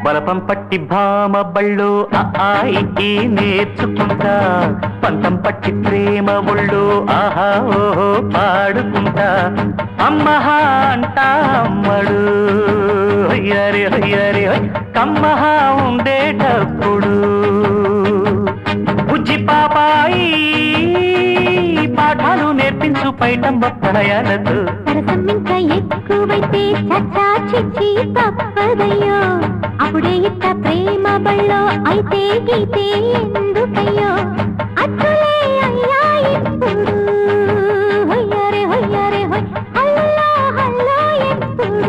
బలపం పట్టి భామ బళ్ళు ఆయి నేర్చుకుంటా పంతం పట్టి ప్రేమ ఒళ్ళు ఆహా ఓహో పాడుకుంటా అమ్మహా అంటా అమ్మడు హయ్యరే హయ్యరే కమ్మహా ఉండేటప్పుడు బుజ్జి పాపాయి పాఠాలు నేర్పించు పైటమ్మ ప్రణయాలతో సరసం ఇంకా ఎక్కువైతే చచ్చా చిచ్చి తప్పదయ్యో అప్పుడే ఇట్ట ప్రేమ బళ్ళో అయితే గీతే ఎందుకయ్యో అచ్చులే అయ్యా ఇప్పుడు హొయ్యరే హొయ్యరే హొయ్ హల్లో హల్లో ఎప్పుడు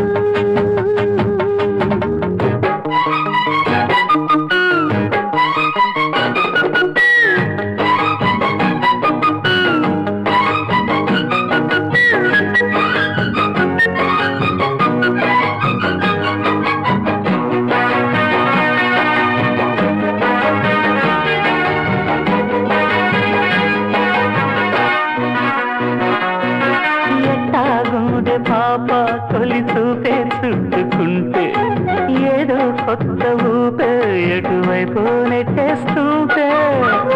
పాప తొలి చూపే చుట్టుకుంటే ఏదో కొత్త ఊపే ఎటువైపు నెట్టేస్తుంటే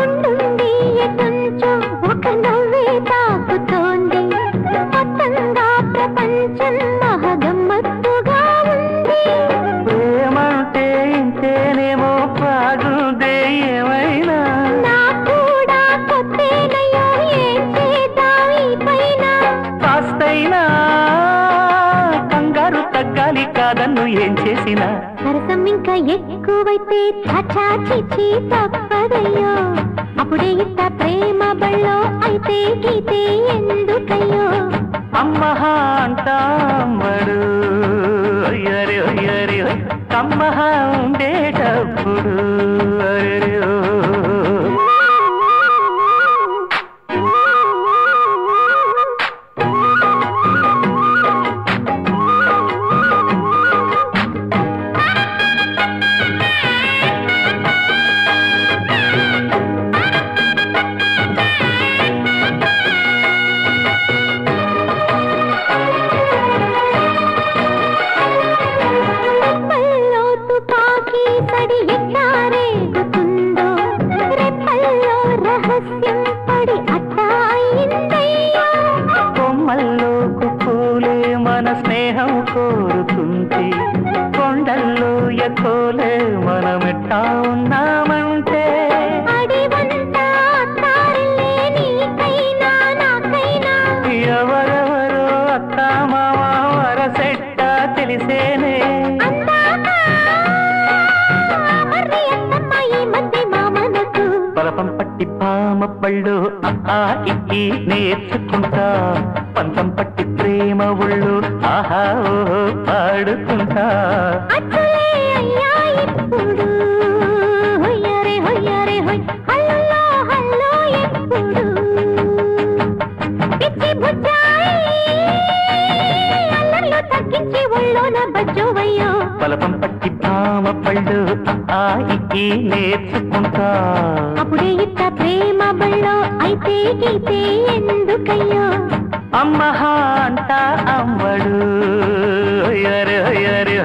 ఉండుండి కొంచెం ఒక నవ్వే తాకుతోంది మొత్తంగా ప్రపంచం మహగమ్మత్తుగా ఉంది ప్రేమంటే ఇంతేనేమో బాగుందే ఏమైనా నా కూడా కొత్తేనయ్యో ఏం చేద్దాం ఈ పైన కాస్తైనా కంగారు తగ్గాలి కాదన్ను ఏం చేసినా సరసం ఇంకా ఎక్కువైతే చాచా చిచ్చి తప్పదయ్యో అప్పుడే ఇట్ట ప్రేమ బళ్ళో అయితే గీతే ఎందుకయ్యో అమ్మహా అంటా అమ్మడు అయ్యరే అయ్యరే కమ్మహా ఉండేటప్పుడు అరే కొమ్మల్లోకు పూలే మన స్నేహం కోరుతుంది కొండల్లో ఎకోలే మనమిట్టా ఉన్నామంటే ఎవరెవరో అత్తా మామ వరసెట్ట తెలిసేనే బలపం పట్టి భామ పళ్ళు ఆయి నేర్చుకుంటా పంతం పట్టి ప్రేమ ఒళ్ళు ఆహా ఓహో పాడుకుంటా తగ్గించి ఒళ్ళోన బజ్జోవయ్యో బలపం పట్టి భామ పళ్ళు ఆయి నేర్చుకుంటా అప్పుడే ఇట్ట ప్రేమ బళ్ళో అయితే గీతే ఎందుకయ్యో అమ్మహా అంటా అమ్మడు అయ్యరే అయ్యరే